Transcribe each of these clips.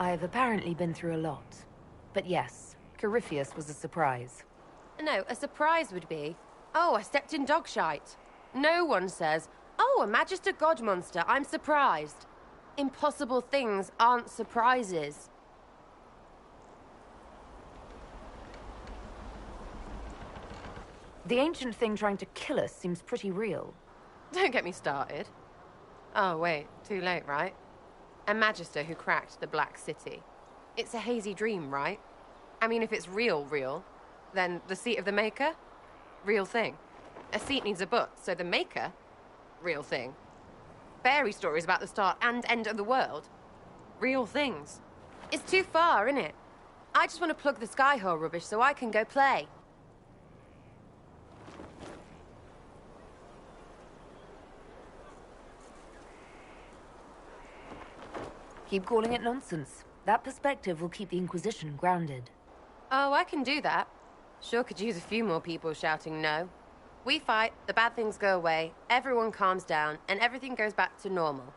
I've apparently been through a lot. But yes, Corypheus was a surprise. No, a surprise would be, oh, I stepped in dog shite. No one says, oh, a Magister God monster, I'm surprised. Impossible things aren't surprises. The ancient thing trying to kill us seems pretty real. Don't get me started. Oh, wait, too late, right? A Magister who cracked the Black City. It's a hazy dream, right? I mean, if it's real, then the seat of the Maker? Real thing. A seat needs a butt, so the Maker? Real thing. Fairy stories about the start and end of the world? Real things. It's too far, innit? I just want to plug the Skyhole rubbish so I can go play. Keep calling it nonsense. That perspective will keep the Inquisition grounded. Oh, I can do that. Sure could use a few more people shouting no. We fight, the bad things go away, everyone calms down, and everything goes back to normal.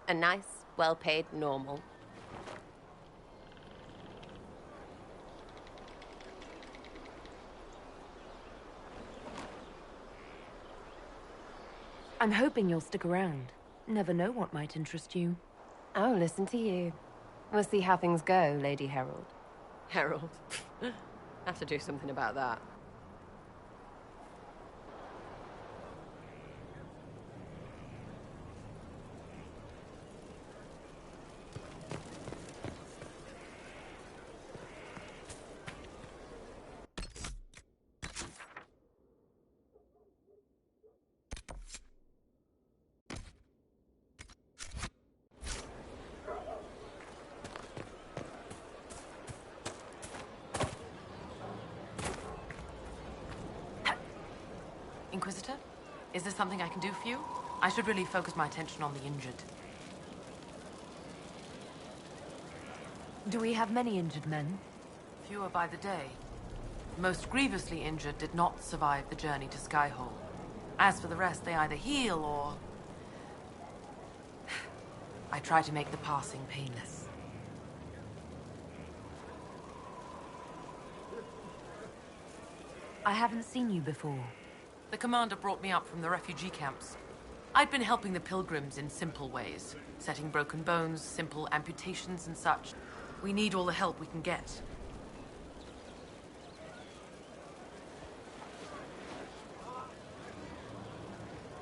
A nice, well-paid normal. I'm hoping you'll stick around. Never know what might interest you. Oh, listen to you. We'll see how things go, Lady Herald. Herald? Have to do something about that. Inquisitor? Is there something I can do for you? I should really focus my attention on the injured. Do we have many injured men? Fewer by the day. The most grievously injured did not survive the journey to Skyhole. As for the rest, they either heal or... I try to make the passing painless. I haven't seen you before. The commander brought me up from the refugee camps. I'd been helping the pilgrims in simple ways, setting broken bones, simple amputations and such. We need all the help we can get.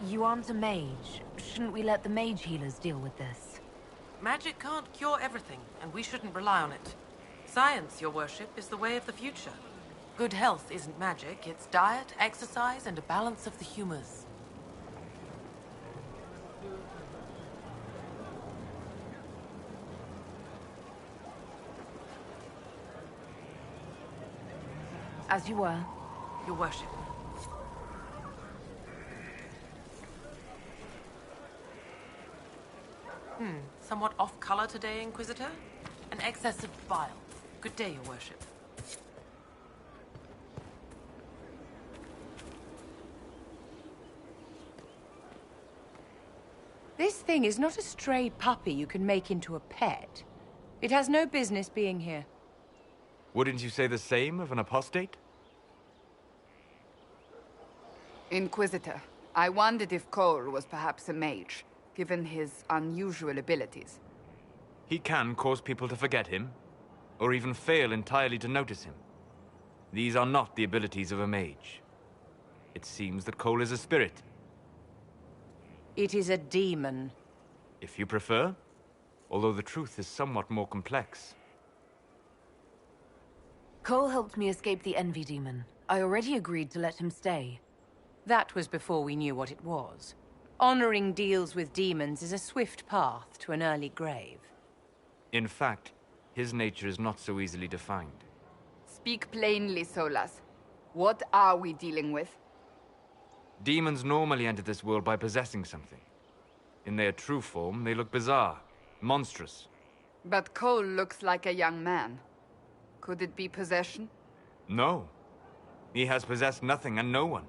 You aren't a mage. Shouldn't we let the mage healers deal with this? Magic can't cure everything, and we shouldn't rely on it. Science, your worship, is the way of the future. Good health isn't magic, it's diet, exercise, and a balance of the humors. As you were. Your worship. Somewhat off-color today, Inquisitor? An excess of bile. Good day, your worship. This thing is not a stray puppy you can make into a pet. It has no business being here. Wouldn't you say the same of an apostate? Inquisitor, I wondered if Cole was perhaps a mage, given his unusual abilities. He can cause people to forget him, or even fail entirely to notice him. These are not the abilities of a mage. It seems that Cole is a spirit. It is a demon. If you prefer, although the truth is somewhat more complex. Cole helped me escape the Envy Demon. I already agreed to let him stay. That was before we knew what it was. Honoring deals with demons is a swift path to an early grave. In fact, his nature is not so easily defined. Speak plainly, Solas. What are we dealing with? Demons normally enter this world by possessing something. In their true form, they look bizarre, monstrous. But Cole looks like a young man. Could it be possession? No. He has possessed nothing and no one.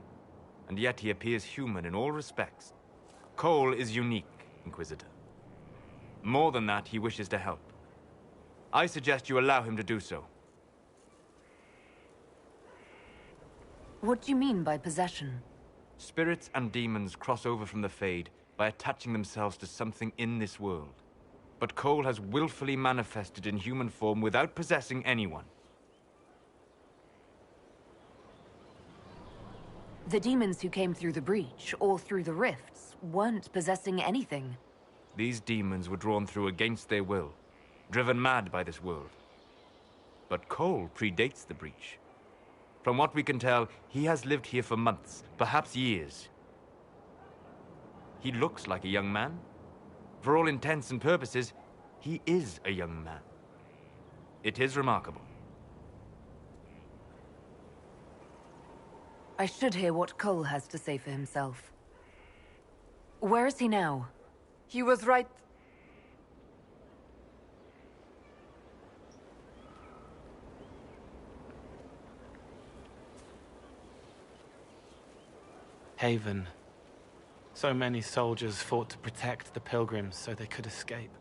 And yet he appears human in all respects. Cole is unique, Inquisitor. More than that, he wishes to help. I suggest you allow him to do so. What do you mean by possession? Spirits and demons cross over from the Fade by attaching themselves to something in this world. But Cole has willfully manifested in human form without possessing anyone. The demons who came through the breach, or through the rifts, weren't possessing anything. These demons were drawn through against their will, driven mad by this world. But Cole predates the breach. From what we can tell, he has lived here for months, perhaps years. He looks like a young man. For all intents and purposes, he is a young man. It is remarkable. I should hear what Cole has to say for himself. Where is he now? He was right. Haven. So many soldiers fought to protect the pilgrims so they could escape.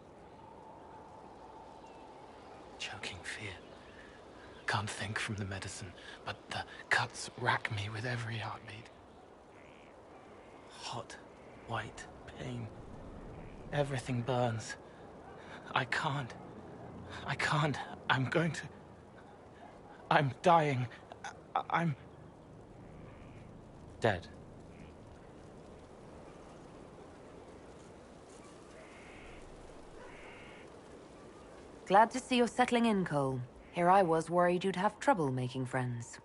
Choking fear. Can't think from the medicine, but the cuts rack me with every heartbeat. Hot, white pain. Everything burns. I can't. I'm going to... I'm dying. I'm... dead. Glad to see you're settling in, Cole. Here I was worried you'd have trouble making friends.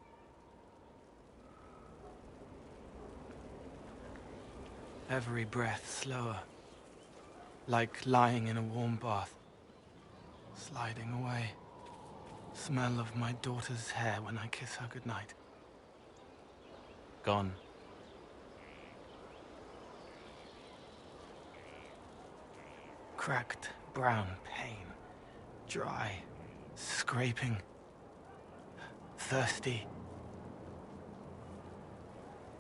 Every breath slower. Like lying in a warm bath. Sliding away. Smell of my daughter's hair when I kiss her goodnight. Gone. Cracked brown pain. Dry. Scraping. Thirsty.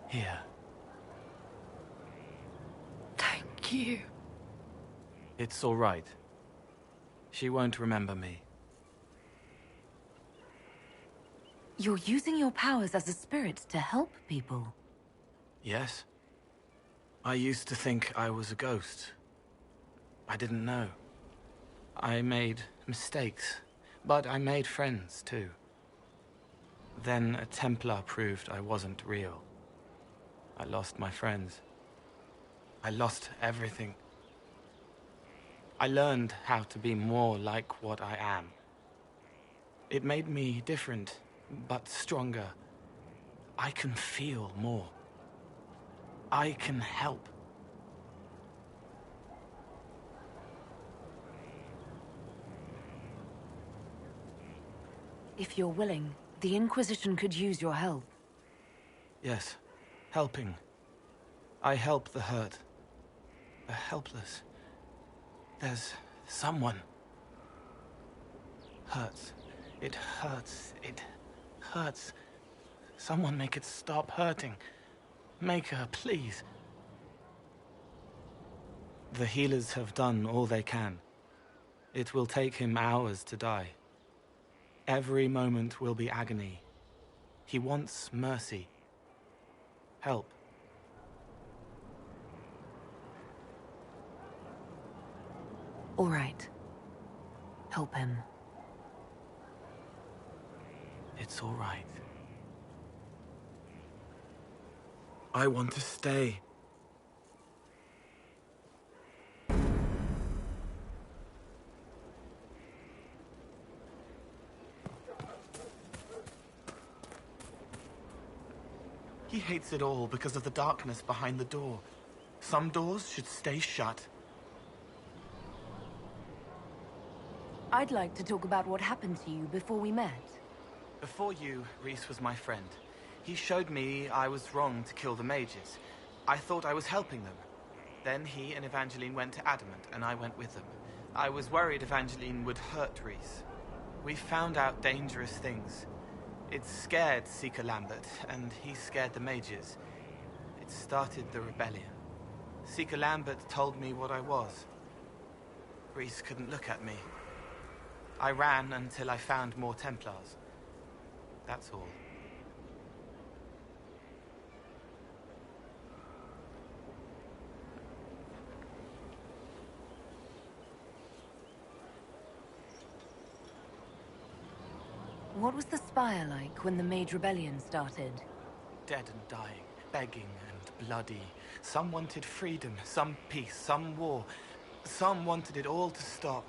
Here. Thank you. It's all right. She won't remember me. You're using your powers as a spirit to help people. Yes? I used to think I was a ghost. I didn't know. I made mistakes, but I made friends too. Then a Templar proved I wasn't real. I lost my friends. I lost everything. I learned how to be more like what I am. It made me different, but stronger. I can feel more. I can help. If you're willing, the Inquisition could use your help. Yes, helping. I help the hurt. The helpless. There's someone. Hurts. It hurts. It hurts. Someone make it stop hurting. Make her, please. The healers have done all they can. It will take him hours to die. Every moment will be agony. He wants mercy. Help. All right. Help him. It's all right. I want to stay. He hates it all because of the darkness behind the door. Some doors should stay shut. I'd like to talk about what happened to you before we met. Before you, Rhys was my friend. He showed me I was wrong to kill the mages. I thought I was helping them. Then he and Evangeline went to Adamant, and I went with them. I was worried Evangeline would hurt Rhys. We found out dangerous things. It scared Seeker Lambert, and he scared the mages. It started the rebellion. Seeker Lambert told me what I was. Rhys couldn't look at me. I ran until I found more Templars. That's all. What was the Spire like when the Mage Rebellion started? Dead and dying, begging and bloody. Some wanted freedom, some peace, some war. Some wanted it all to stop.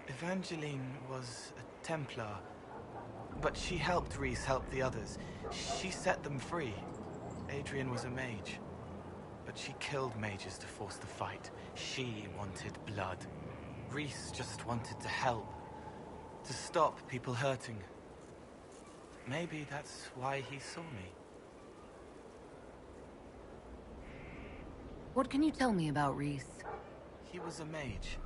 Evangeline was a Templar, but she helped Reese help the others. She set them free. Adrian was a mage, but she killed mages to force the fight. She wanted blood. Reese just wanted to help, to stop people hurting. Maybe that's why he saw me. What can you tell me about Reese? He was a mage.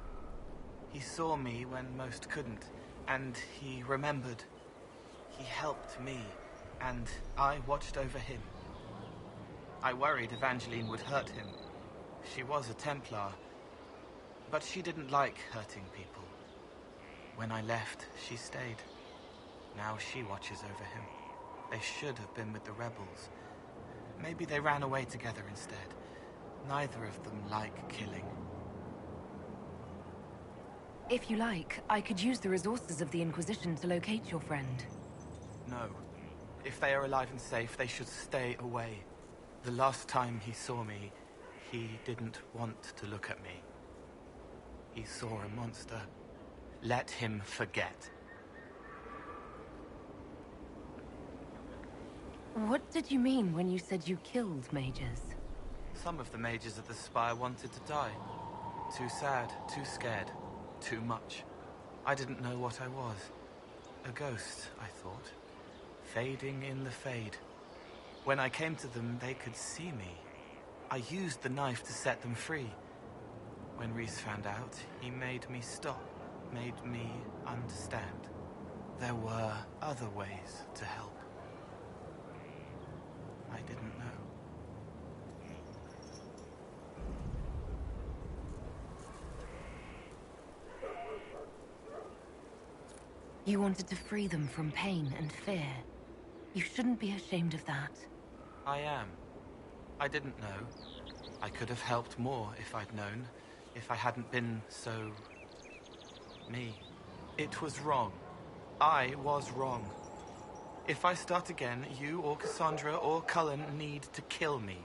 He saw me when most couldn't, and he remembered. He helped me, and I watched over him. I worried Evangeline would hurt him. She was a Templar, but she didn't like hurting people. When I left, she stayed. Now she watches over him. They should have been with the rebels. Maybe they ran away together instead. Neither of them like killing. If you like, I could use the resources of the Inquisition to locate your friend. No. If they are alive and safe, they should stay away. The last time he saw me, he didn't want to look at me. He saw a monster. Let him forget. What did you mean when you said you killed mages? Some of the mages at the Spire wanted to die. Too sad, too scared, too much. I didn't know what I was. A ghost, I thought. Fading in the fade. When I came to them, they could see me. I used the knife to set them free. When Reese found out, he made me stop, made me understand. There were other ways to help. I didn't know. You wanted to free them from pain and fear. You shouldn't be ashamed of that. I am. I didn't know. I could have helped more if I'd known. If I hadn't been so... me. It was wrong. I was wrong. If I start again, you or Cassandra or Cullen need to kill me.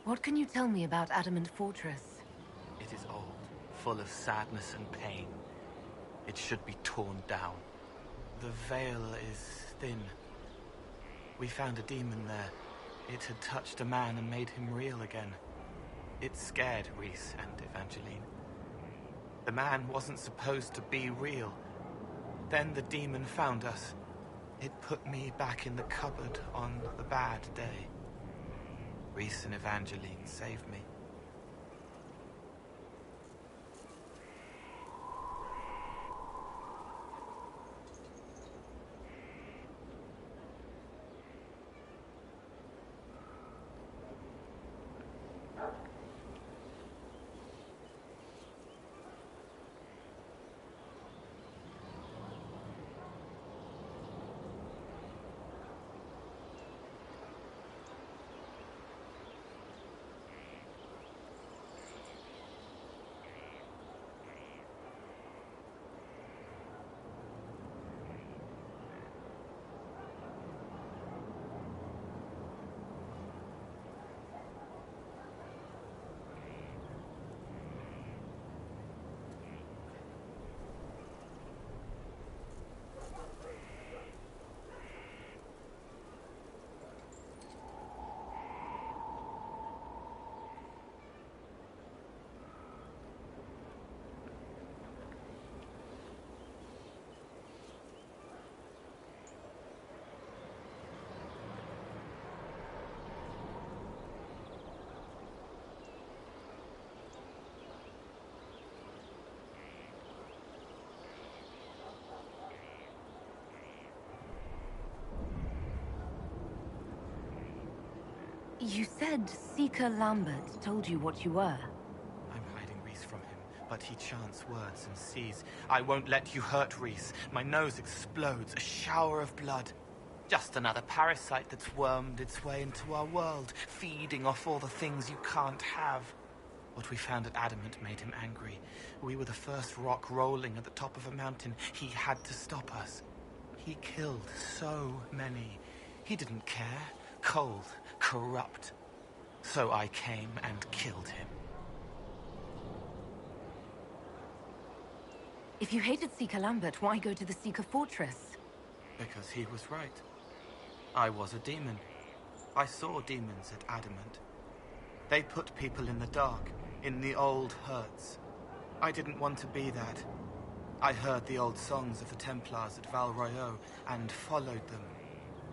What can you tell me about Adamant Fortress? It is old, full of sadness and pain. It should be torn down. The veil is thin. We found a demon there. It had touched a man and made him real again. It scared Rhys and Evangeline. The man wasn't supposed to be real. Then the demon found us. It put me back in the cupboard on the bad day. Rhys and Evangeline saved me. You said Seeker Lambert told you what you were. I'm hiding Rhys from him, but he chants words and sees. I won't let you hurt Rhys. My nose explodes, a shower of blood. Just another parasite that's wormed its way into our world, feeding off all the things you can't have. What we found at Adamant made him angry. We were the first rock rolling at the top of a mountain. He had to stop us. He killed so many. He didn't care. Cold, corrupt. So I came and killed him. If you hated Seeker Lambert, why go to the Seeker Fortress? Because he was right. I was a demon. I saw demons at Adamant. They put people in the dark, in the old hurts. I didn't want to be that. I heard the old songs of the Templars at Val Royeaux and followed them.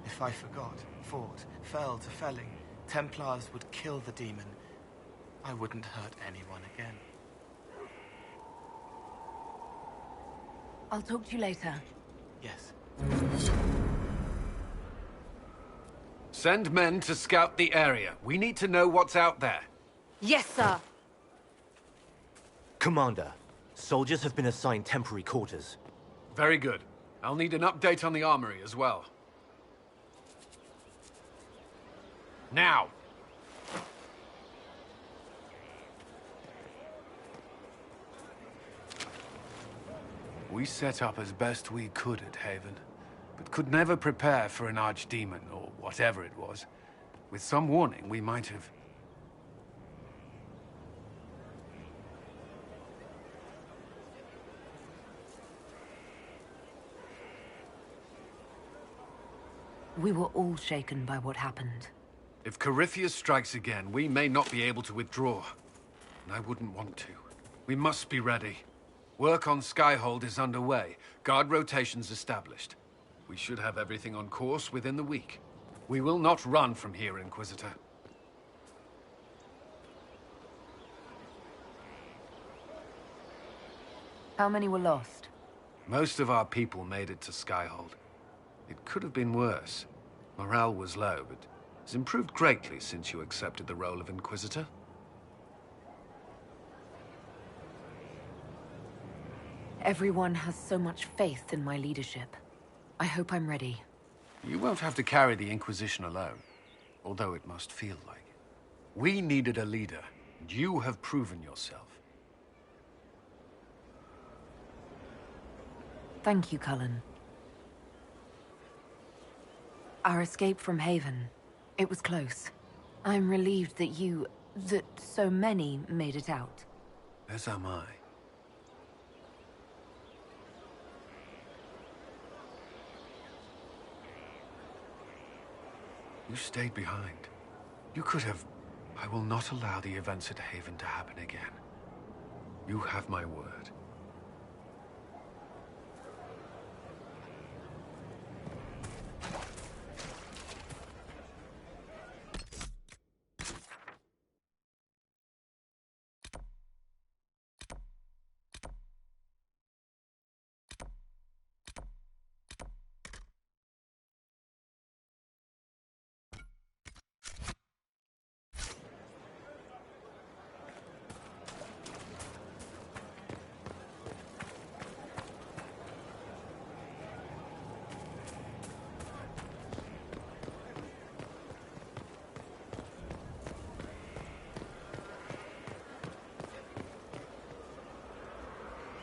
If I forgot, fought, fell to felling, Templars would kill the demon. I wouldn't hurt anyone again. I'll talk to you later. Yes. Send men to scout the area. We need to know what's out there. Yes, sir. Commander, soldiers have been assigned temporary quarters. Very good. I'll need an update on the armory as well. Now! We set up as best we could at Haven, but could never prepare for an archdemon, or whatever it was. With some warning, we might have... We were all shaken by what happened. If Corypheus strikes again, we may not be able to withdraw. And I wouldn't want to. We must be ready. Work on Skyhold is underway. Guard rotations established. We should have everything on course within the week. We will not run from here, Inquisitor. How many were lost? Most of our people made it to Skyhold. It could have been worse. Morale was low, but it's improved greatly since you accepted the role of Inquisitor. Everyone has so much faith in my leadership. I hope I'm ready. You won't have to carry the Inquisition alone, although it must feel like it. We needed a leader, and you have proven yourself. Thank you, Cullen. Our escape from Haven, it was close. I'm relieved that you that so many made it out. As am I. You stayed behind. You could have... I will not allow the events at Haven to happen again. You have my word.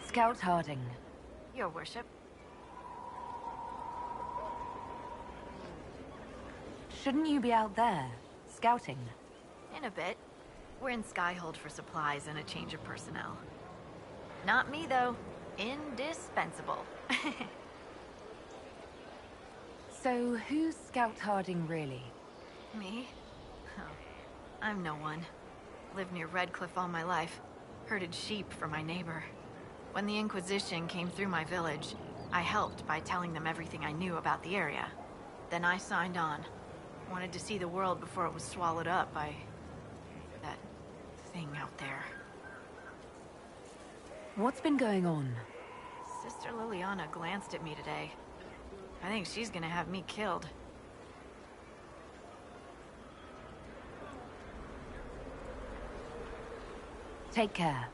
Scout Harding. Your worship. Shouldn't you be out there, scouting? In a bit. We're in Skyhold for supplies and a change of personnel. Not me, though. Indispensable. So, who's Scout Harding really? Me? Oh, I'm no one. Lived near Redcliffe all my life. Herded sheep for my neighbor. When the Inquisition came through my village, I helped by telling them everything I knew about the area. Then I signed on. Wanted to see the world before it was swallowed up by... that thing out there. What's been going on? Sister Liliana glanced at me today. I think she's gonna have me killed. Take care.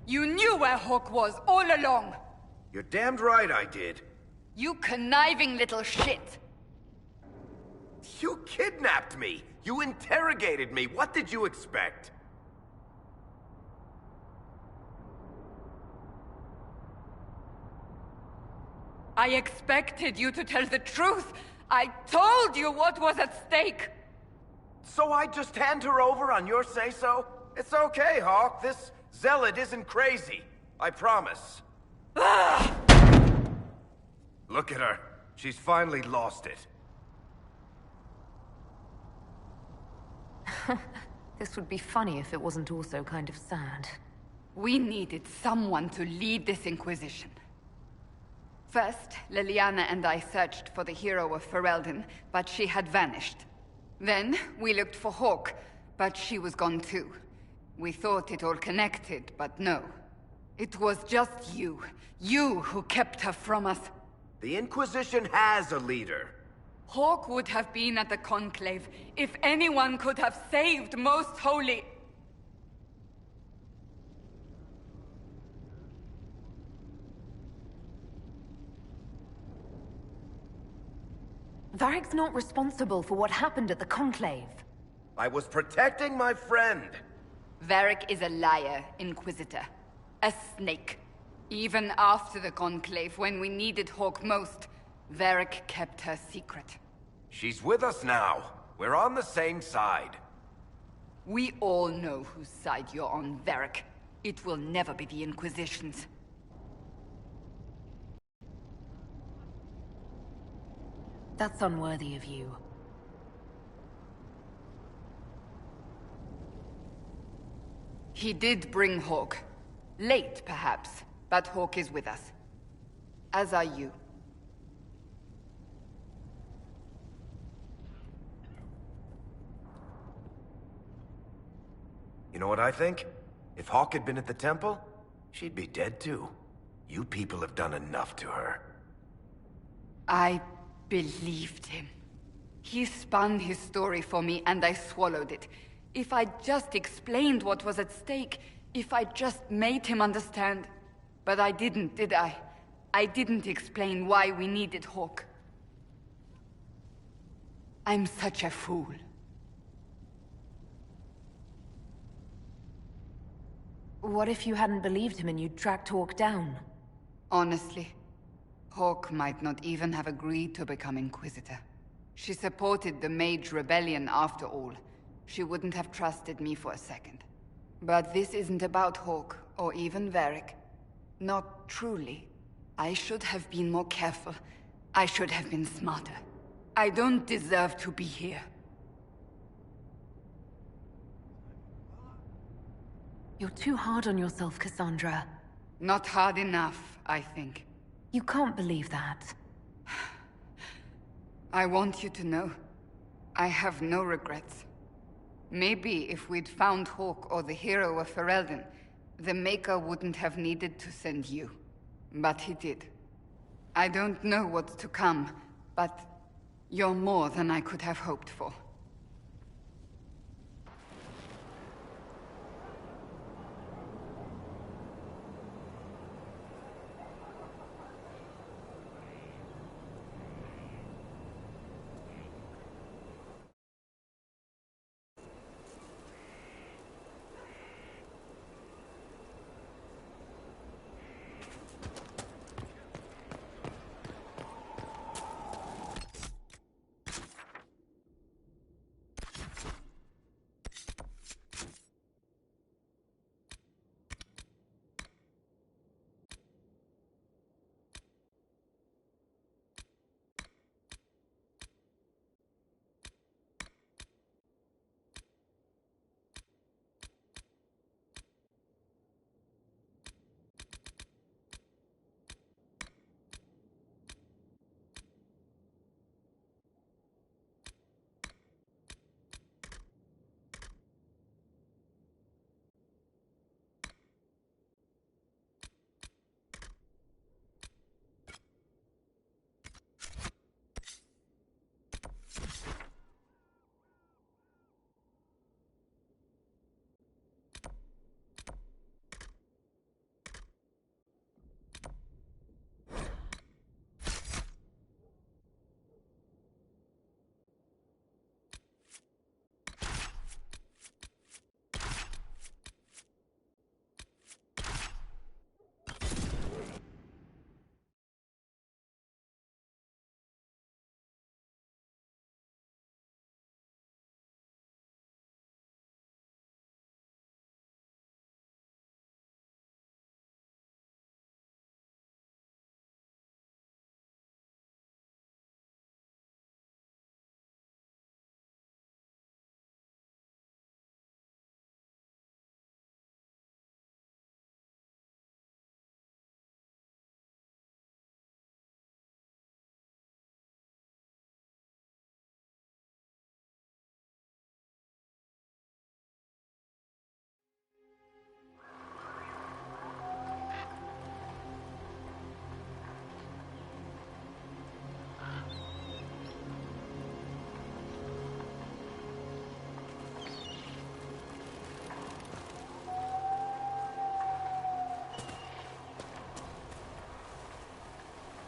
You knew where Hawk was all along! You're damned right I did. You conniving little shit! You kidnapped me! You interrogated me! What did you expect? I expected you to tell the truth! I told you what was at stake! So I just hand her over on your say-so? It's okay, Hawk. This zealot isn't crazy. I promise. Look at her. She's finally lost it. This would be funny if it wasn't also kind of sad. We needed someone to lead this Inquisition. First, Liliana and I searched for the hero of Ferelden, but she had vanished. Then, we looked for Hawk, but she was gone too. We thought it all connected, but no. It was just you. You who kept her from us. The Inquisition has a leader. Hawk would have been at the Conclave if anyone could have saved Most Holy... Varric's not responsible for what happened at the Conclave. I was protecting my friend. Varric is a liar, Inquisitor. A snake. Even after the Conclave, when we needed Hawk most, Varric kept her secret. She's with us now. We're on the same side. We all know whose side you're on, Varric. It will never be the Inquisition's. That's unworthy of you. He did bring Hawk. Late, perhaps, but Hawk is with us. As are you. You know what I think? If Hawk had been at the temple, she'd be dead too. You people have done enough to her. I believed him. He spun his story for me, and I swallowed it. If I just explained what was at stake, if I just made him understand... But I didn't, did I? I didn't explain why we needed Hawk. I'm such a fool. What if you hadn't believed him and you'd tracked Hawk down? Honestly, Hawk might not even have agreed to become Inquisitor. She supported the Mage Rebellion after all. She wouldn't have trusted me for a second. But this isn't about Hawk, or even Varric. Not truly. I should have been more careful. I should have been smarter. I don't deserve to be here. You're too hard on yourself, Cassandra. Not hard enough, I think. You can't believe that. I want you to know, I have no regrets. Maybe if we'd found Hawk or the hero of Ferelden, the Maker wouldn't have needed to send you. But he did. I don't know what's to come, but you're more than I could have hoped for.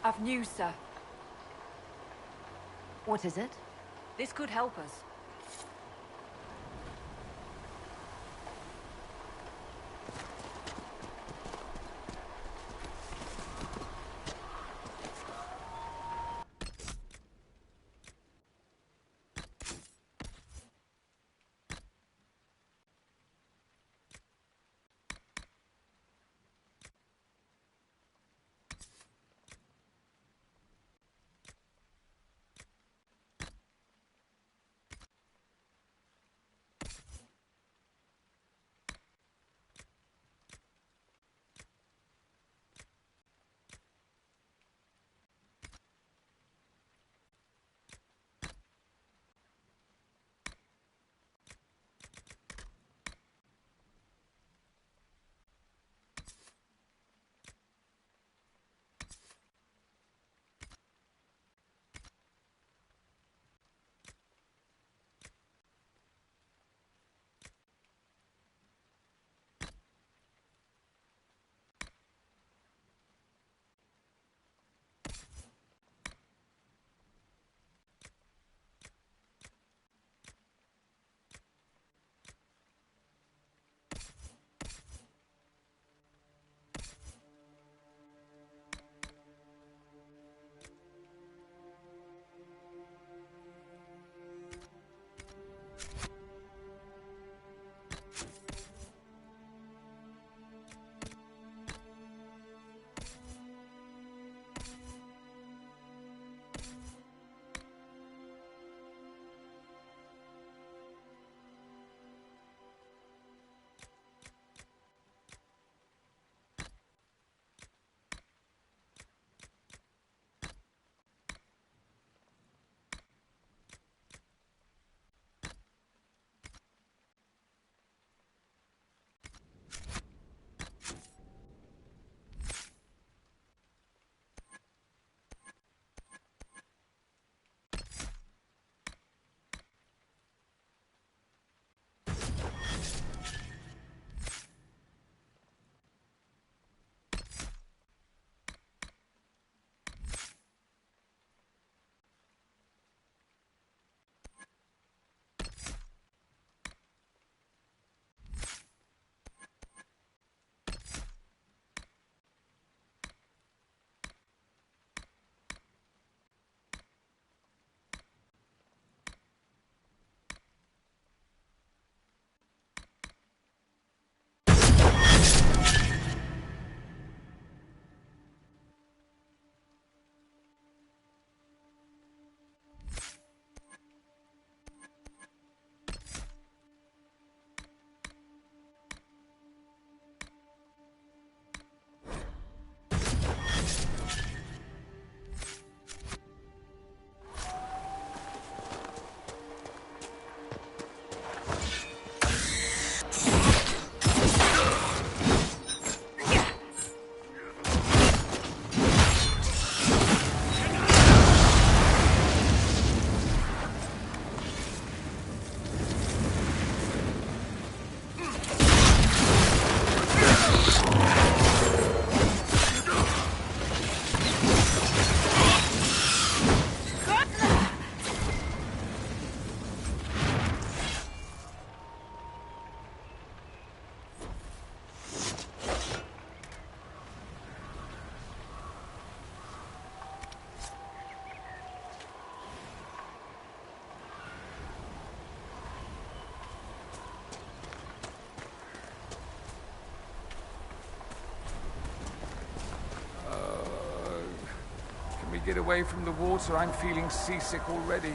I've news, sir. What is it? This could help us. we get away from the water, I'm feeling seasick already.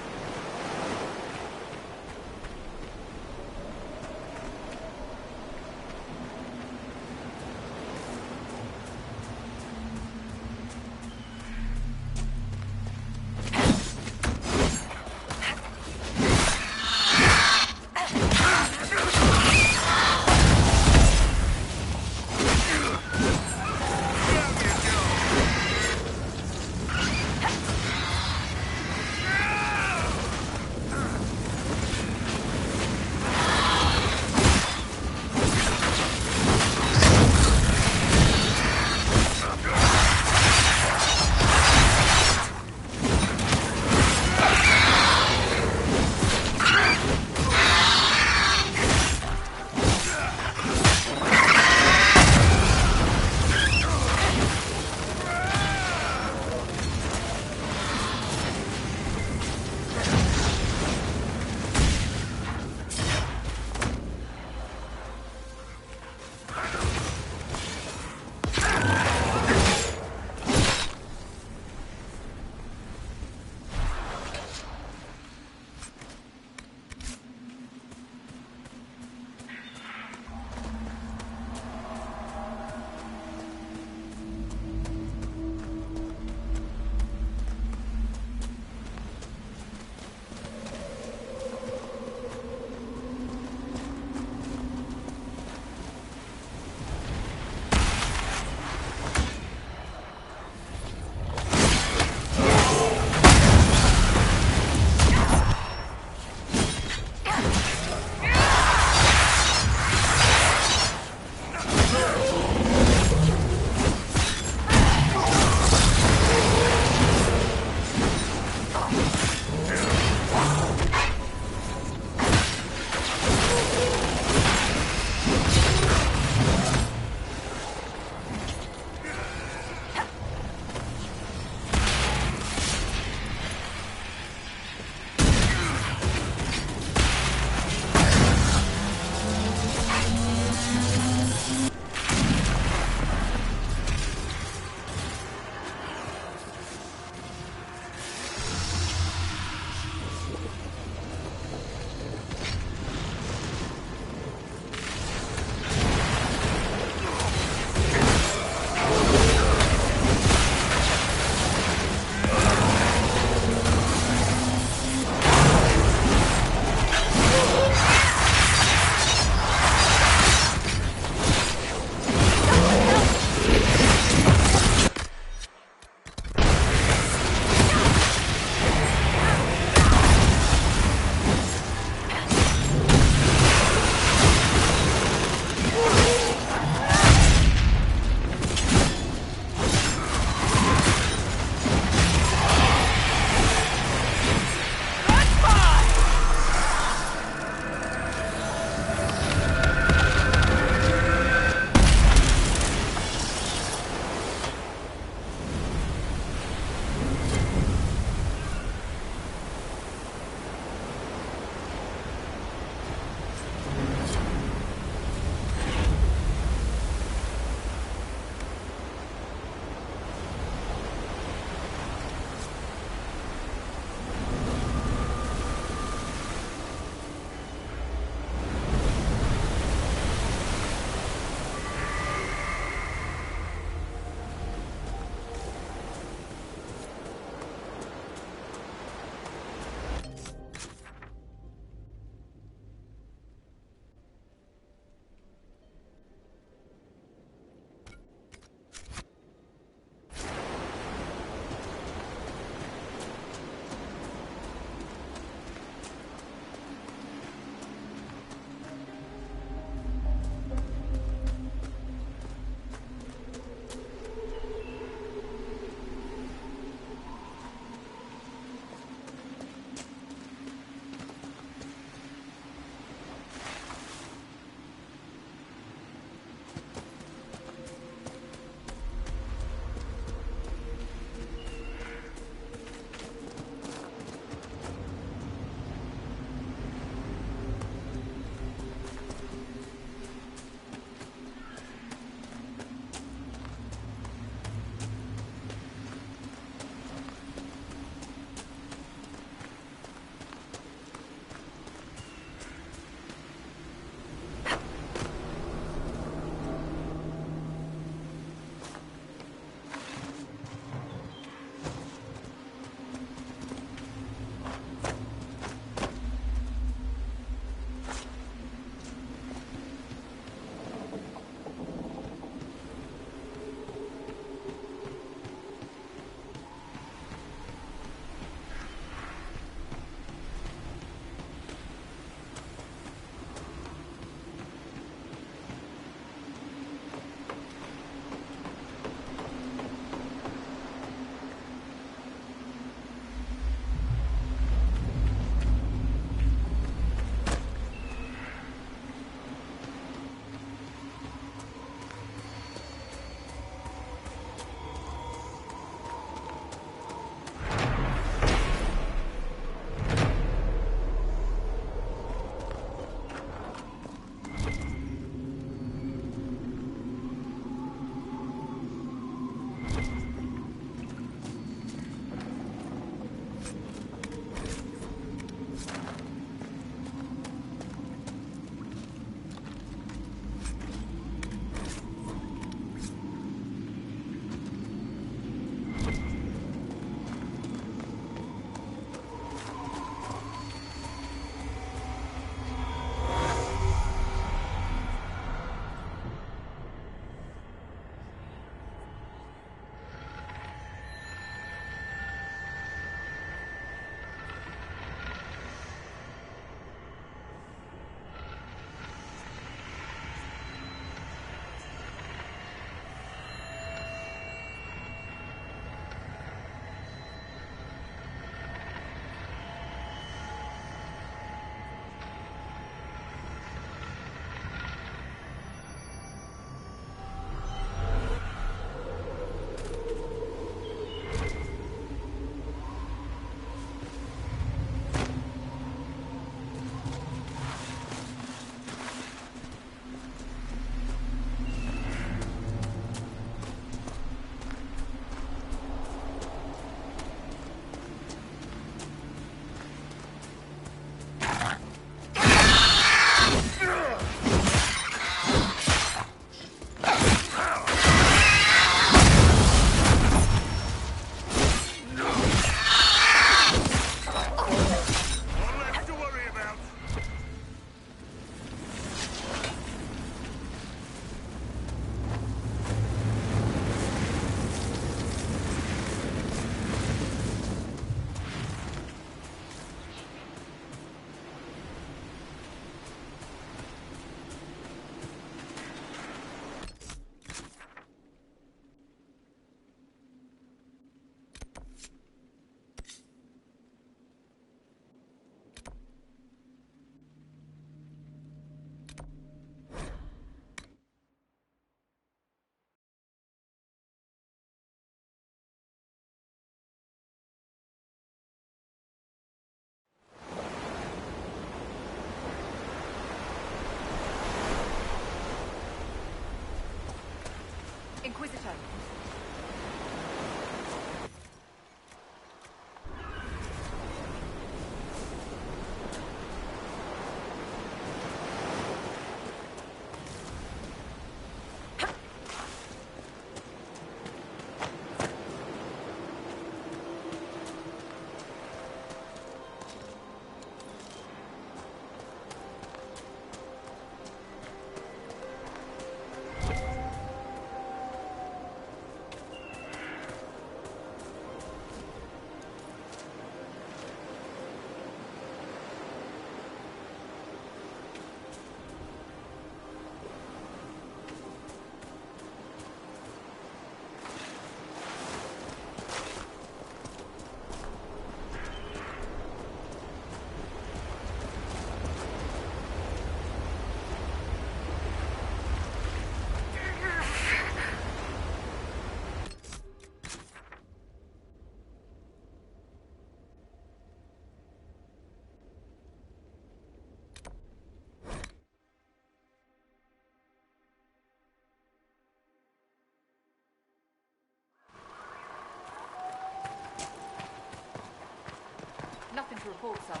to report, sir.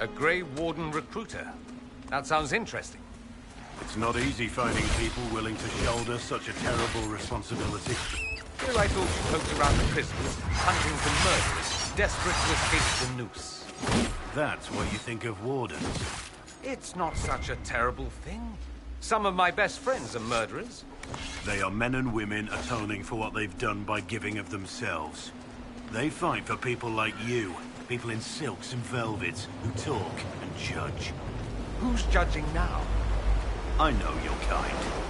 A Grey Warden recruiter. That sounds interesting. It's not easy finding people willing to shoulder such a terrible responsibility. Here I thought you poked around the prisons, hunting for murderers, desperate to escape the noose. That's what you think of wardens. It's not such a terrible thing. Some of my best friends are murderers. They are men and women atoning for what they've done by giving of themselves. They fight for people like you, people in silks and velvets, who talk and judge. Who's judging now? I know your kind.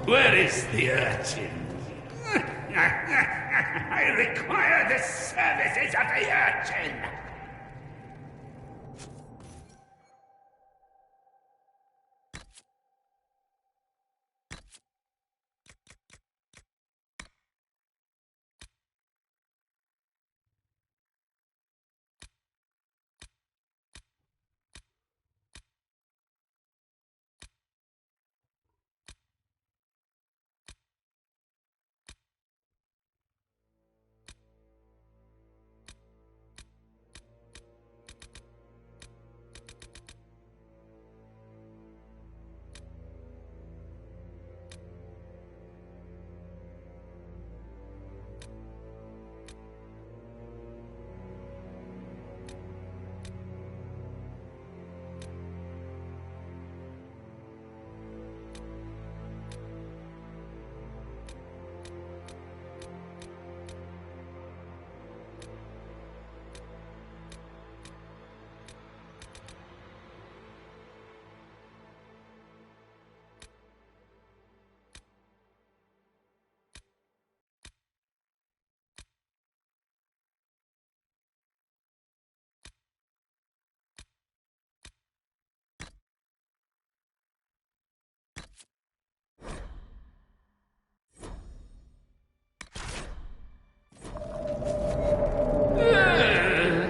Where is the urchin? I require the services of the urchin!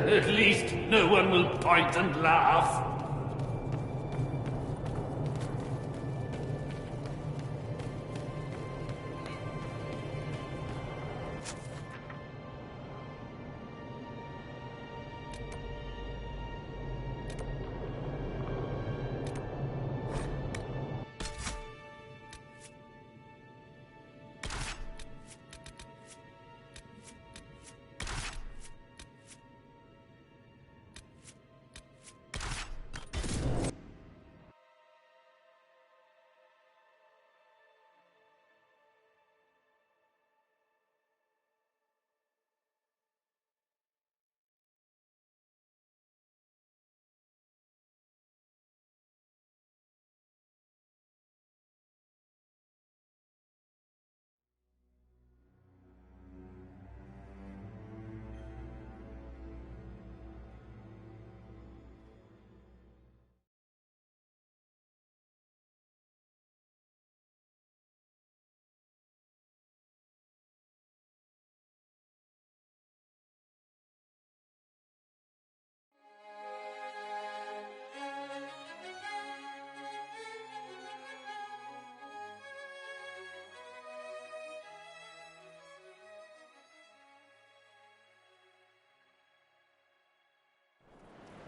At least no one will point and laugh.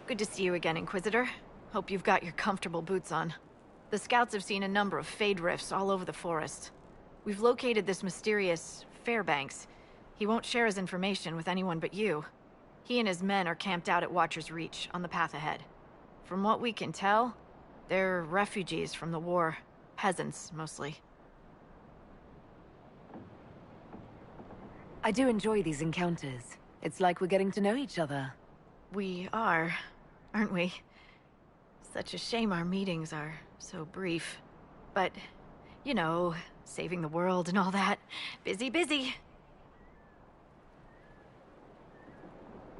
Good to see you again, Inquisitor. Hope you've got your comfortable boots on. The scouts have seen a number of fade rifts all over the forest. We've located this mysterious Fairbanks. He won't share his information with anyone but you. He and his men are camped out at Watcher's Reach, on the path ahead. From what we can tell, they're refugees from the war. Peasants, mostly. I do enjoy these encounters. It's like we're getting to know each other. We are, aren't we? Such a shame our meetings are so brief. But, you know, saving the world and all that. Busy, busy.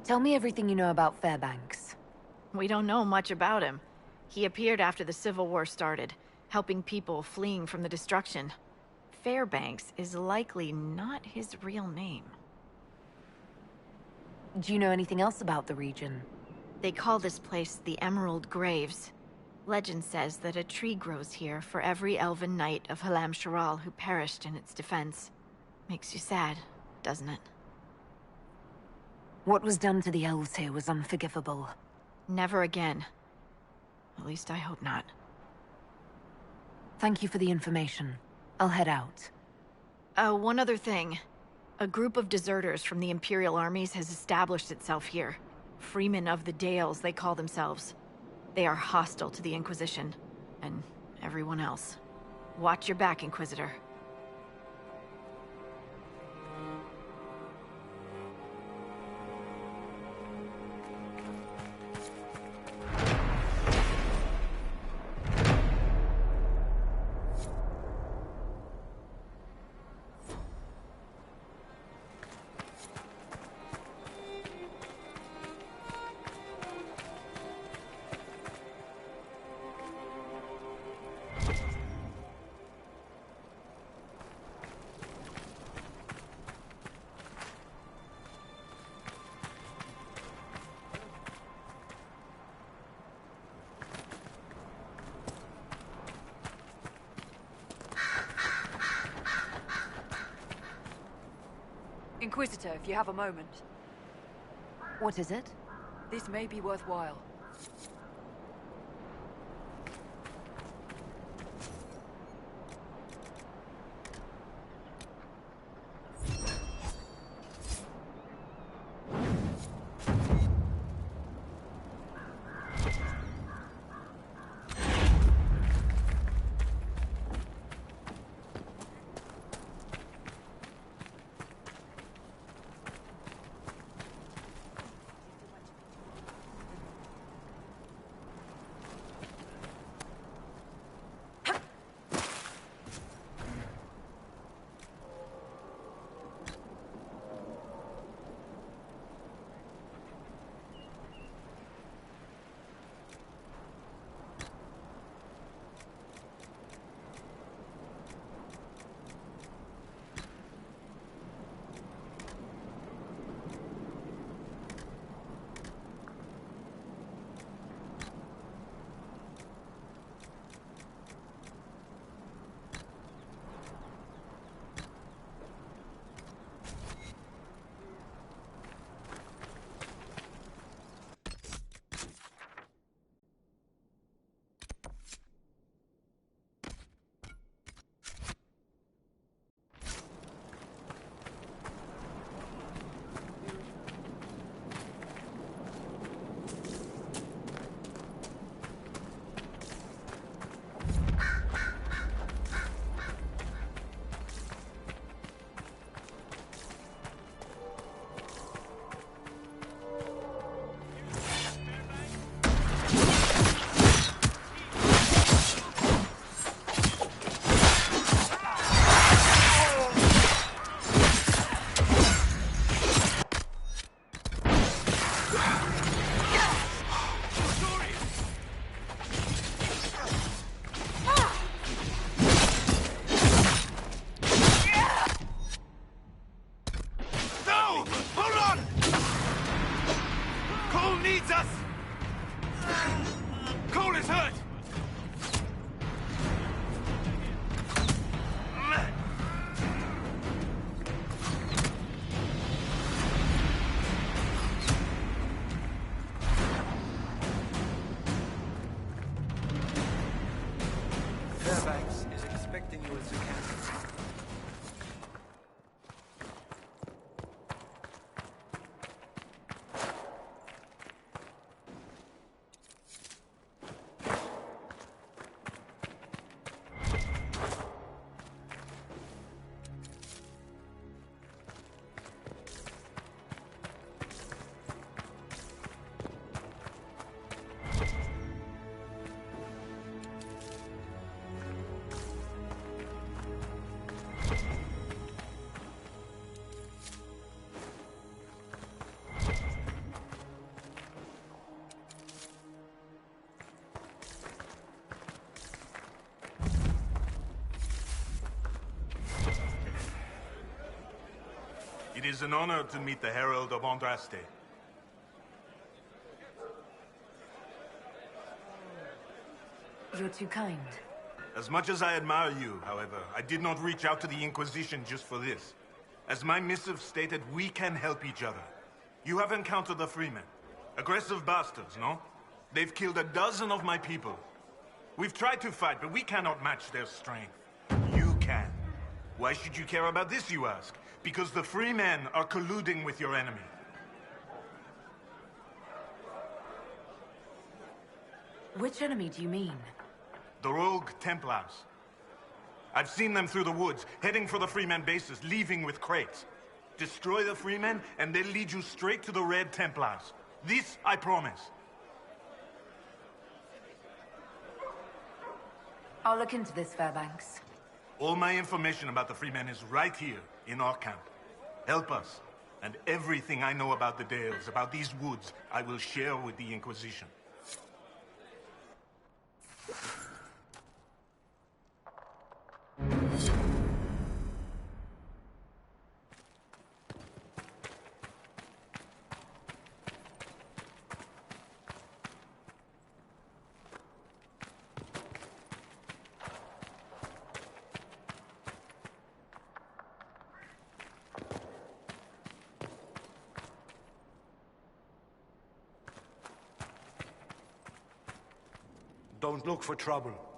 Tell me everything you know about Fairbanks. We don't know much about him. He appeared after the Civil War started, helping people fleeing from the destruction. Fairbanks is likely not his real name. Do you know anything else about the region? They call this place the Emerald Graves. Legend says that a tree grows here for every elven knight of Halam Sharal who perished in its defense. Makes you sad, doesn't it? What was done to the elves here was unforgivable. Never again. At least I hope not. Thank you for the information. I'll head out. One other thing. A group of deserters from the Imperial armies has established itself here. Freemen of the Dales, they call themselves. They are hostile to the Inquisition, and everyone else. Watch your back, Inquisitor. Inquisitor, if you have a moment. What is it? This may be worthwhile. It is an honor to meet the Herald of Andraste. You're too kind. As much as I admire you, however, I did not reach out to the Inquisition just for this. As my missive stated, we can help each other. You have encountered the Freemen. Aggressive bastards, no? They've killed a dozen of my people. We've tried to fight, but we cannot match their strength. You can. Why should you care about this, you ask? Because the Freemen are colluding with your enemy. Which enemy do you mean? The rogue Templars. I've seen them through the woods, heading for the Freemen bases, leaving with crates. Destroy the Freemen, and they'll lead you straight to the Red Templars. This I promise. I'll look into this, Fairbanks. All my information about the Freemen is right here, in our camp. Help us, and everything I know about the Dales, about these woods, I will share with the Inquisition. Don't look for trouble.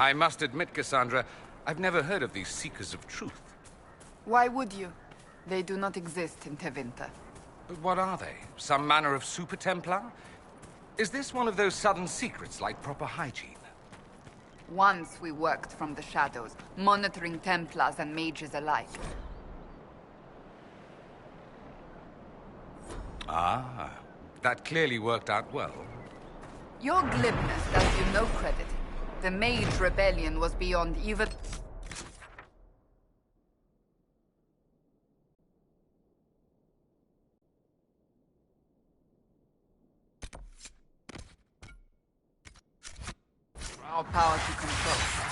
I must admit, Cassandra, I've never heard of these Seekers of Truth. Why would you? They do not exist in Tevinter. But what are they? Some manner of Super Templar? Is this one of those sudden secrets like proper hygiene? Once we worked from the shadows, monitoring Templars and mages alike. Ah, that clearly worked out well. Your glibness does you no credit. The Mage Rebellion was beyond even... our power to control.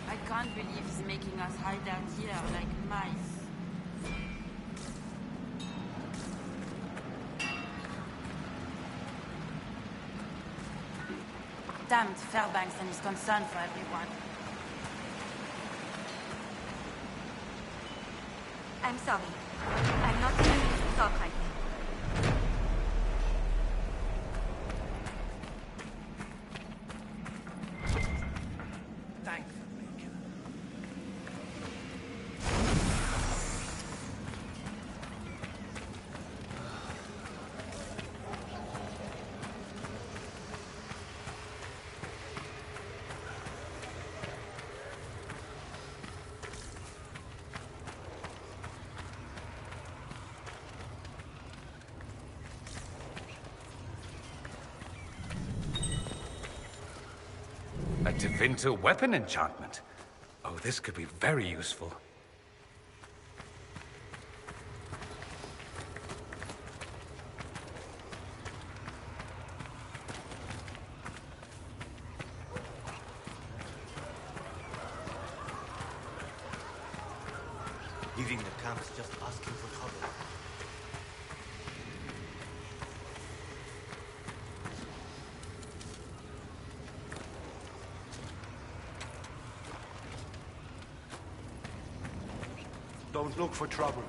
I can't believe he's making us hide out here like mice. Damned Fairbanks and his concern for everyone. I'm sorry. I'm not in the mood to talk right now. Tevinter weapon enchantment. Oh, this could be very useful. Leaving the camp is just asking for trouble. Don't look for trouble.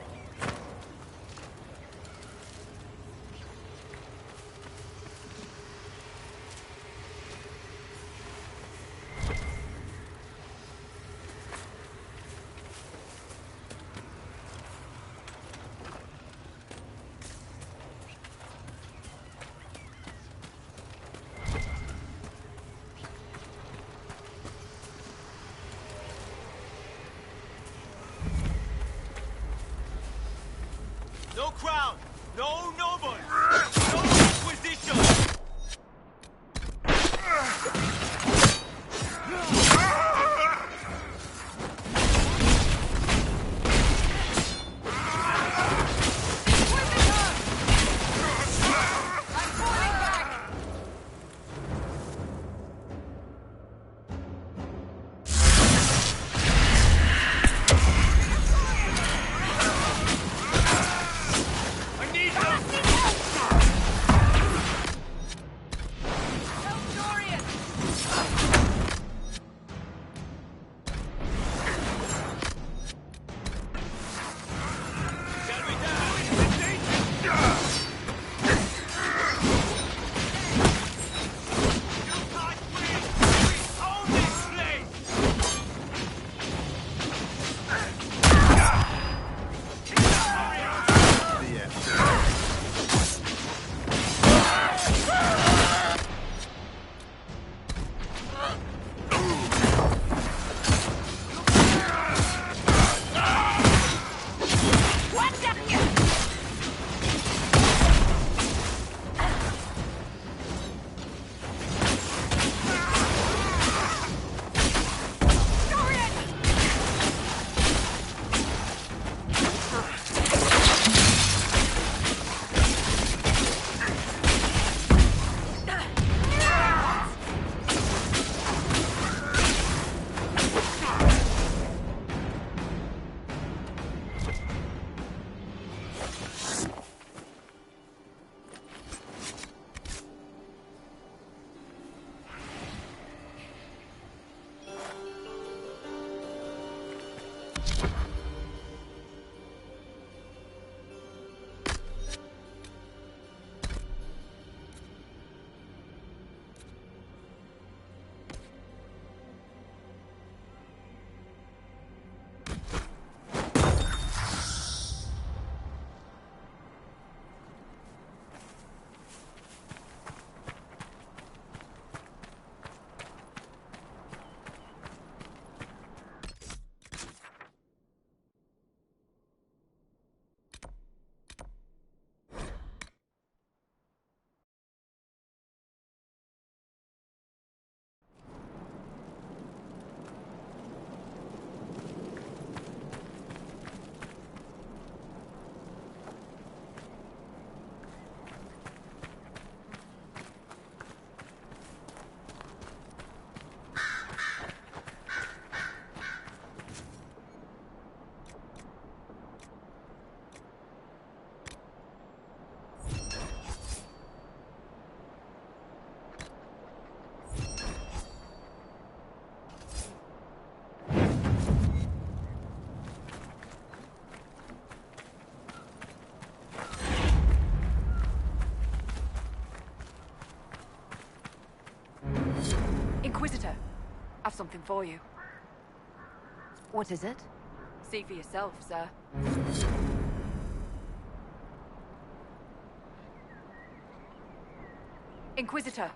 No crown, no noble, no inquisition! Inquisitor, I've something for you. What is it? See for yourself, sir. Inquisitor.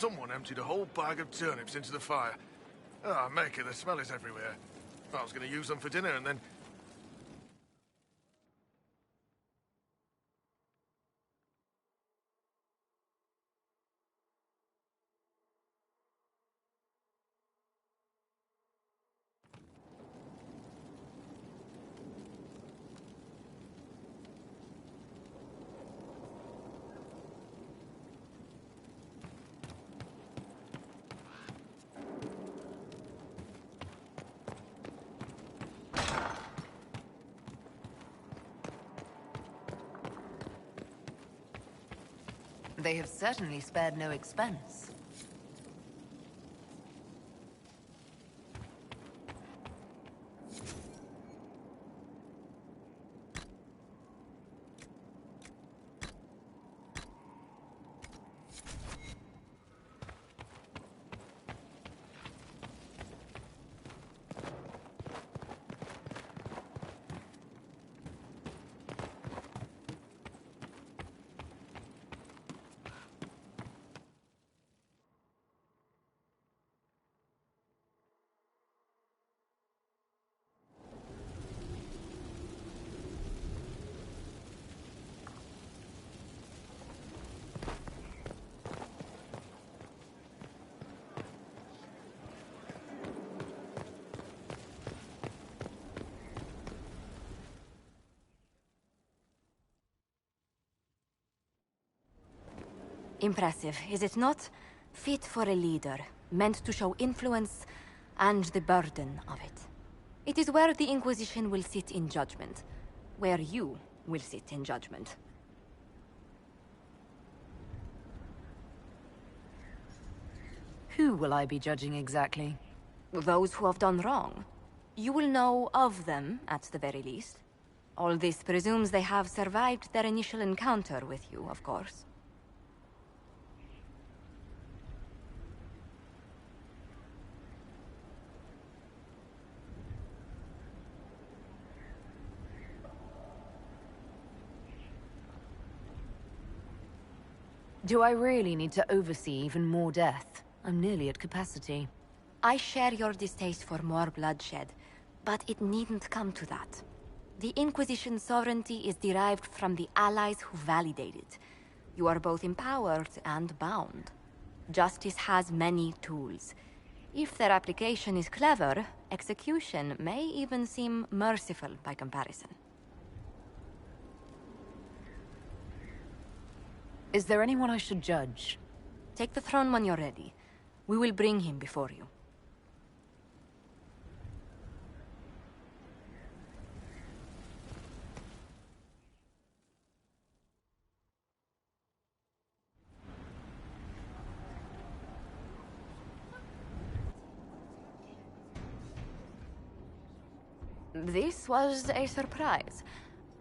Someone emptied a whole bag of turnips into the fire. Ah, Maker, the smell is everywhere. I was going to use them for dinner and then... They have certainly spared no expense. Impressive, is it not? Fit for a leader, meant to show influence and the burden of it. It is where the Inquisition will sit in judgment, where you will sit in judgment. Who will I be judging exactly? Those who have done wrong. You will know of them, at the very least. All this presumes they have survived their initial encounter with you, of course. Do I really need to oversee even more death? I'm nearly at capacity. I share your distaste for more bloodshed, but it needn't come to that. The Inquisition's sovereignty is derived from the allies who validate it. You are both empowered and bound. Justice has many tools. If their application is clever, execution may even seem merciful by comparison. Is there anyone I should judge? Take the throne when you're ready. We will bring him before you. This was a surprise.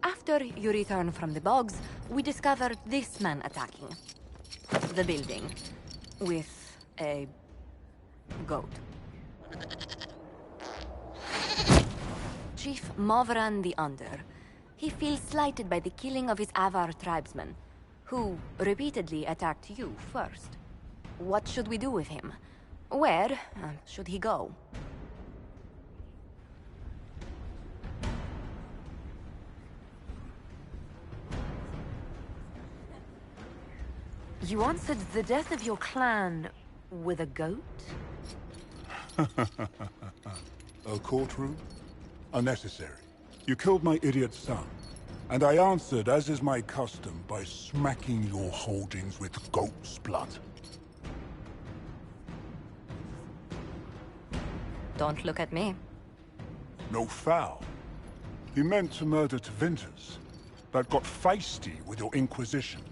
After you return from the bogs, we discovered this man attacking the building with a goat. Chief Movran the Under. He feels slighted by the killing of his Avar tribesmen, who repeatedly attacked you first. What should we do with him? Where should he go? You answered the death of your clan with a goat? A courtroom? Unnecessary. You killed my idiot son, and I answered, as is my custom, by smacking your holdings with goat's blood. Don't look at me. No foul. He meant to murder Tvinters, but got feisty with your Inquisition.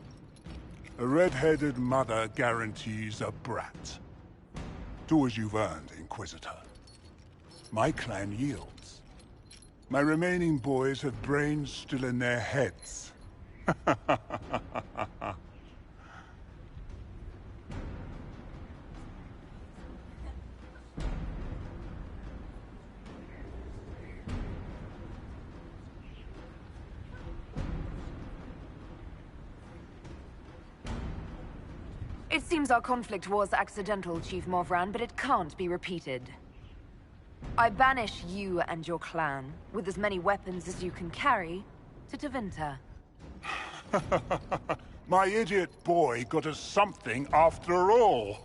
A red-headed mother guarantees a brat. Do as you've earned, Inquisitor. My clan yields. My remaining boys have brains still in their heads. It seems our conflict was accidental, Chief Morvran, but it can't be repeated. I banish you and your clan, with as many weapons as you can carry, to Tevinter. My idiot boy got us something after all.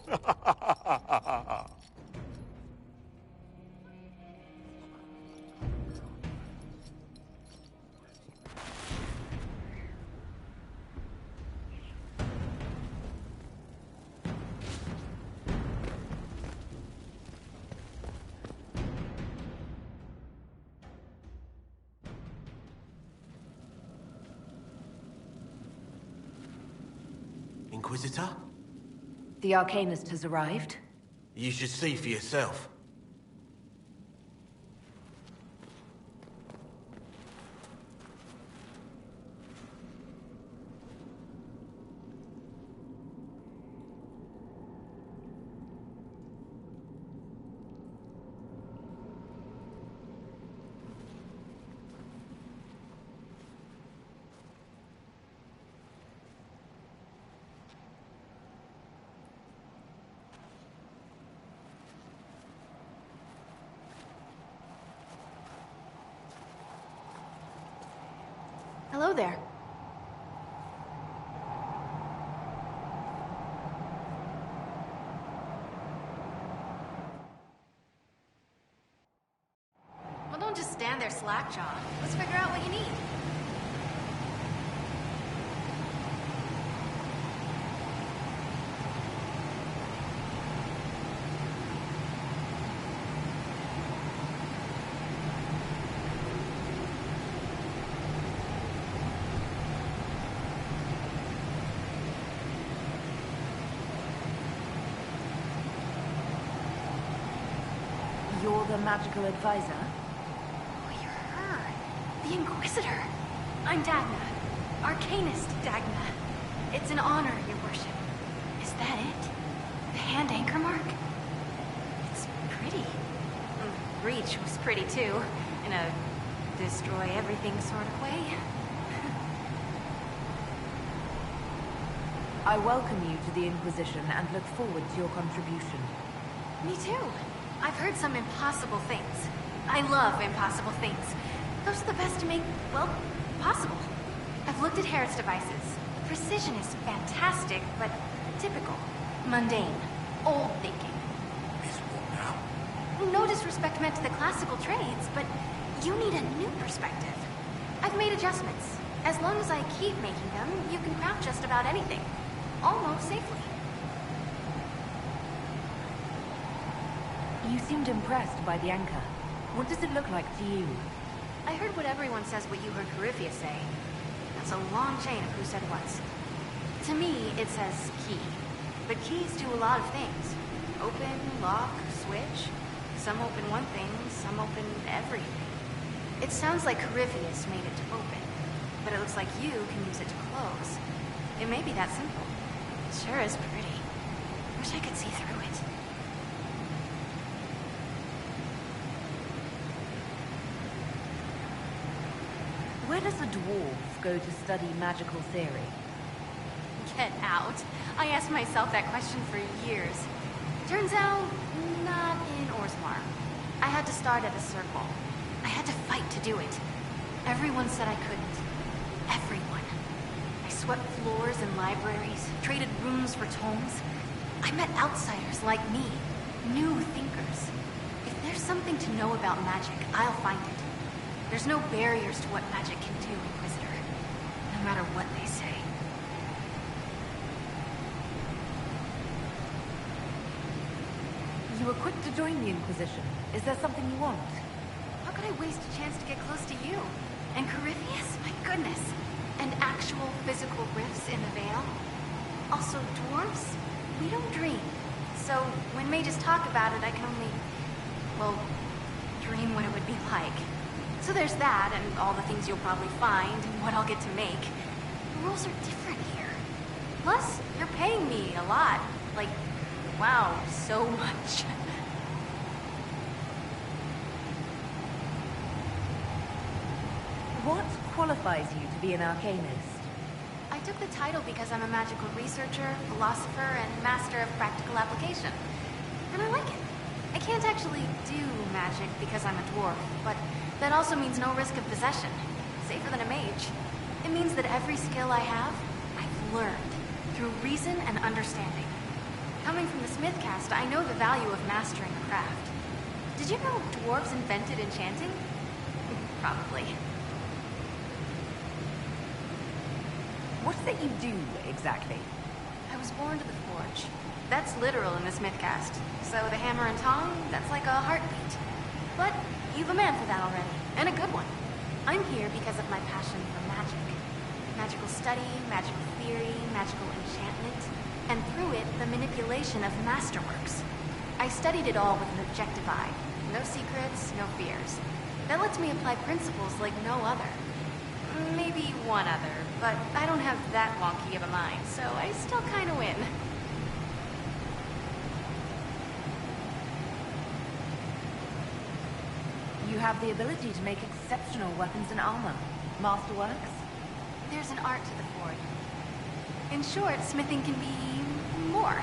Inquisitor? The Arcanist has arrived. You should see for yourself. Hello there. Well, don't just stand there slack-jawed. Let's figure out what you need. You're the magical advisor? Oh, you're her. The Inquisitor. I'm Dagna. Arcanist Dagna. It's an honor, your worship. Is that it? The hand anchor mark? It's pretty. Reach was pretty too, in a destroy everything sort of way. I welcome you to the Inquisition and look forward to your contribution. Me too. I've heard some impossible things. I love impossible things. Those are the best to make, well, possible. I've looked at Harrod's devices. The precision is fantastic, but typical. Mundane. Old thinking. Is what now? No disrespect meant to the classical trades, but you need a new perspective. I've made adjustments. As long as I keep making them, you can craft just about anything. Almost safely. You seemed impressed by the anchor. What does it look like to you? I heard what everyone says what you heard Coryphia say. That's a long chain of who said what. To me, it says key. But keys do a lot of things. Open, lock, switch. Some open one thing, some open everything. It sounds like Coryphius made it to open. But it looks like you can use it to close. It may be that simple. It sure is pretty. Wish I could see through it. Where does a dwarf go to study magical theory? Get out. I asked myself that question for years. Turns out, not in Orzammar. I had to start at a circle. I had to fight to do it. Everyone said I couldn't. Everyone. I swept floors in libraries, traded rooms for tomes. I met outsiders like me, new thinkers. If there's something to know about magic, I'll find it. There's no barriers to what magic can do, Inquisitor. No matter what they say. You were quick to join the Inquisition. Is there something you want? How could I waste a chance to get close to you? And Coryphius? My goodness. And actual physical rifts in the Veil? Also, dwarves? We don't dream. So, when mages talk about it, I can only, well, dream what it would be like. So there's that, and all the things you'll probably find, and what I'll get to make. The rules are different here. Plus, you're paying me a lot. Like, wow, so much. What qualifies you to be an Arcanist? I took the title because I'm a magical researcher, philosopher, and master of practical application. And I like it. I can't actually do magic because I'm a dwarf, but that also means no risk of possession. Safer than a mage. It means that every skill I have, I've learned through reason and understanding. Coming from the Smith caste, I know the value of mastering a craft. Did you know dwarves invented enchanting? Probably. What's that you do, exactly? I was born to the forge. That's literal in the Smith caste. So the hammer and tong, that's like a heartbeat. But you've a man for that already, and a good one. I'm here because of my passion for magic. Magical study, magical theory, magical enchantment, and through it, the manipulation of masterworks. I studied it all with an objective eye. No secrets, no fears. That lets me apply principles like no other. Maybe one other, but I don't have that wonky of a mind, so I still kinda win. You have the ability to make exceptional weapons and armor. Masterworks? There's an art to the forge. In short, smithing can be more.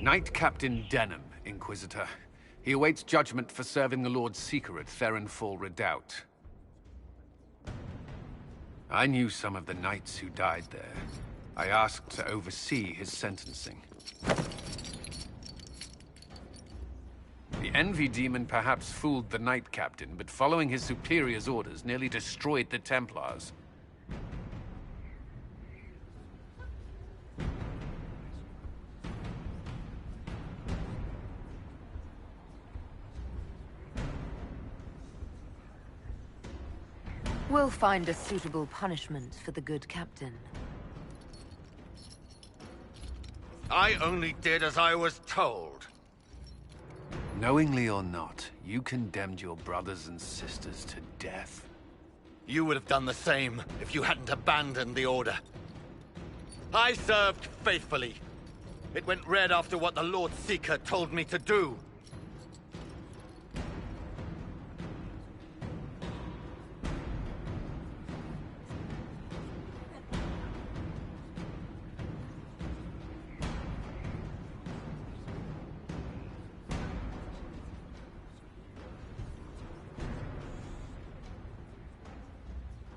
Knight Captain Denham, Inquisitor. He awaits judgment for serving the Lord Seeker at Therenfall Redoubt. I knew some of the knights who died there. I asked to oversee his sentencing. The Envy Demon perhaps fooled the Knight Captain, but following his superior's orders nearly destroyed the Templars. We'll find a suitable punishment for the good captain. I only did as I was told. Knowingly or not, you condemned your brothers and sisters to death. You would have done the same if you hadn't abandoned the Order. I served faithfully. It went red after what the Lord Seeker told me to do.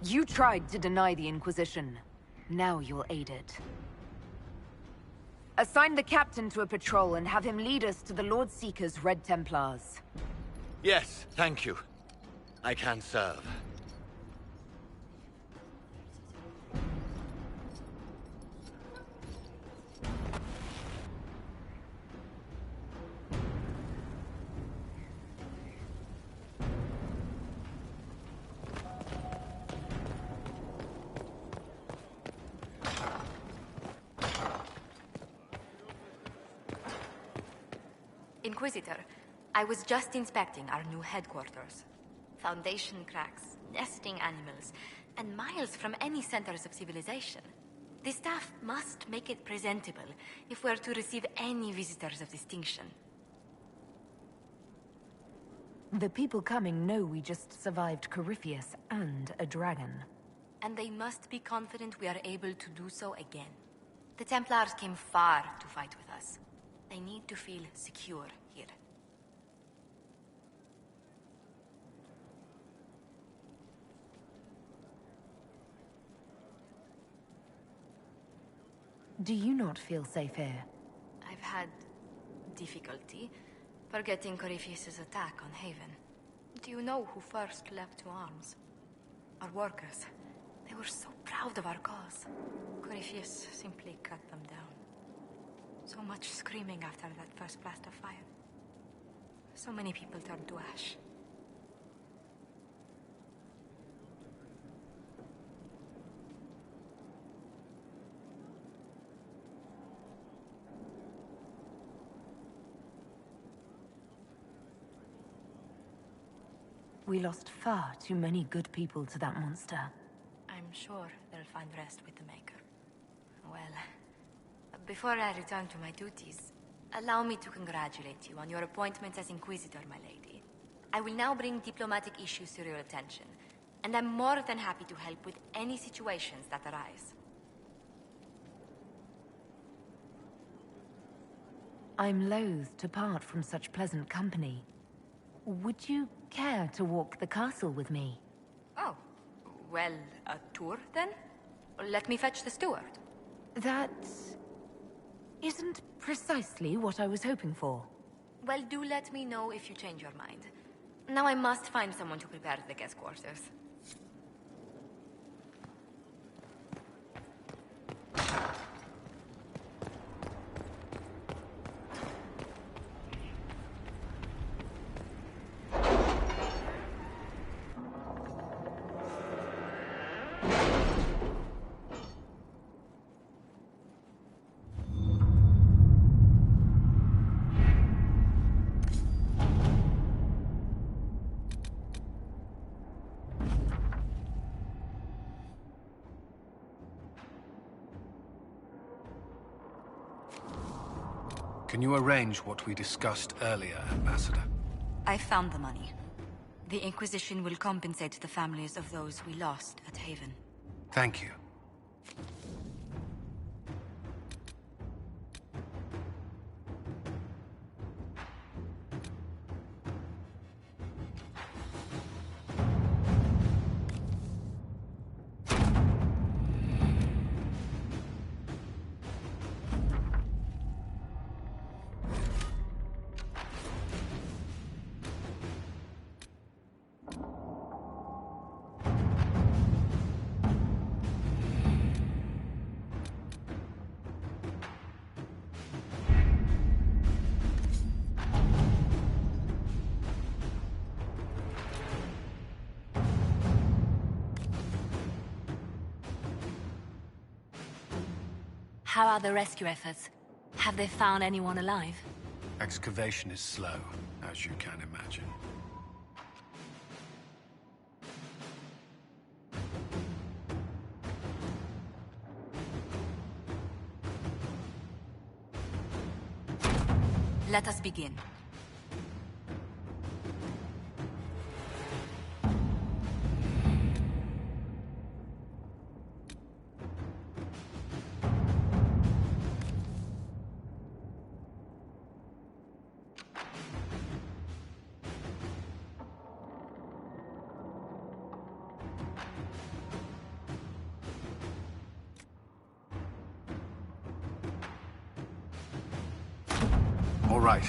You tried to deny the Inquisition. Now you'll aid it. Assign the captain to a patrol and have him lead us to the Lord Seeker's Red Templars. Yes, thank you. I can serve. Inquisitor, I was just inspecting our new headquarters. Foundation cracks, nesting animals, and miles from any centers of civilization. The staff must make it presentable if we're to receive any visitors of distinction. The people coming know we just survived Corypheus and a dragon. And they must be confident we are able to do so again. The Templars came far to fight with us. They need to feel secure here. Do you not feel safe here? I've had difficulty forgetting Corypheus' attack on Haven. Do you know who first leapt to arms? Our workers. They were so proud of our cause. Corypheus simply cut them down. So much screaming after that first blast of fire. So many people turned to ash. We lost far too many good people to that monster. I'm sure they'll find rest with the Maker. Well, before I return to my duties, allow me to congratulate you on your appointment as Inquisitor, my lady. I will now bring diplomatic issues to your attention, and I'm more than happy to help with any situations that arise. I'm loath to part from such pleasant company. Would you care to walk the castle with me? Oh, well, a tour then? Let me fetch the steward. That isn't precisely what I was hoping for. Well, do let me know if you change your mind. Now I must find someone to prepare the guest quarters. Can you arrange what we discussed earlier, Ambassador? I found the money. The Inquisition will compensate the families of those we lost at Haven. Thank you. How are the rescue efforts? Have they found anyone alive? Excavation is slow, as you can imagine. Let us begin. All right.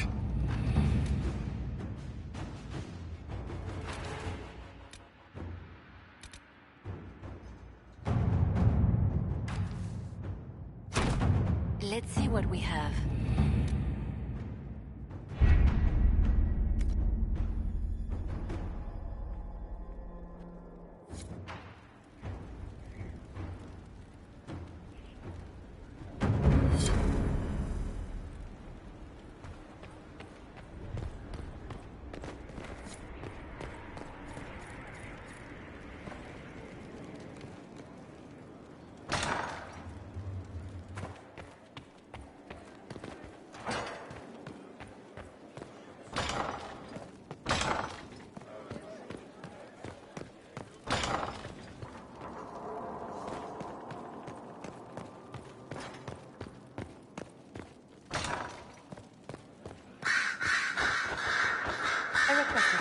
Let's see what we have.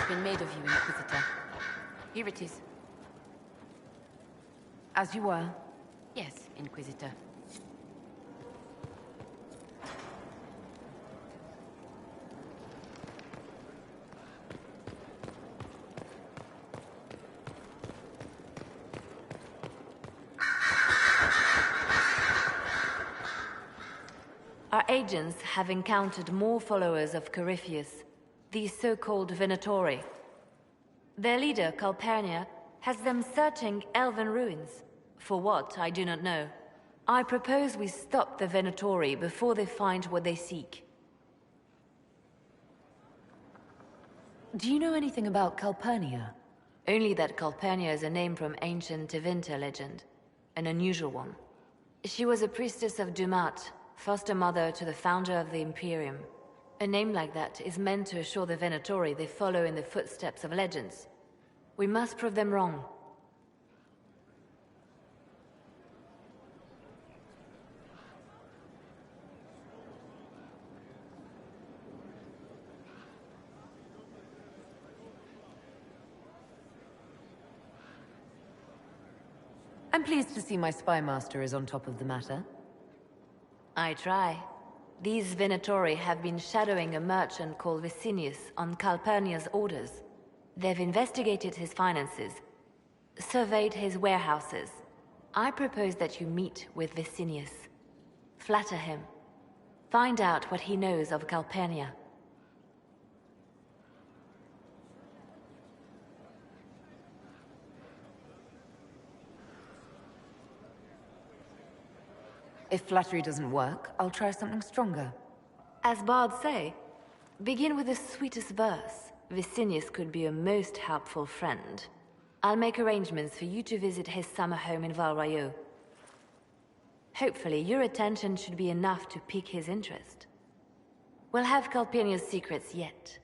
been made of you, Inquisitor. Here it is. As you were. Yes, Inquisitor. Our agents have encountered more followers of Corypheus, the so-called Venatori. Their leader, Calpurnia, has them searching elven ruins. For what, I do not know. I propose we stop the Venatori before they find what they seek. Do you know anything about Calpurnia? Only that Calpurnia is a name from ancient Tevinter legend. An unusual one. She was a priestess of Dumat, foster mother to the founder of the Imperium. A name like that is meant to assure the Venatori they follow in the footsteps of legends. We must prove them wrong. I'm pleased to see my spy master is on top of the matter. I try. These Venatori have been shadowing a merchant called Vicinius on Calpurnia's orders. They've investigated his finances, surveyed his warehouses. I propose that you meet with Vicinius. Flatter him. Find out what he knows of Calpurnia. If flattery doesn't work, I'll try something stronger. As bards say, begin with the sweetest verse. Vicinius could be a most helpful friend. I'll make arrangements for you to visit his summer home in Val Royeaux. Hopefully, your attention should be enough to pique his interest. We'll have Calpurnia's secrets yet.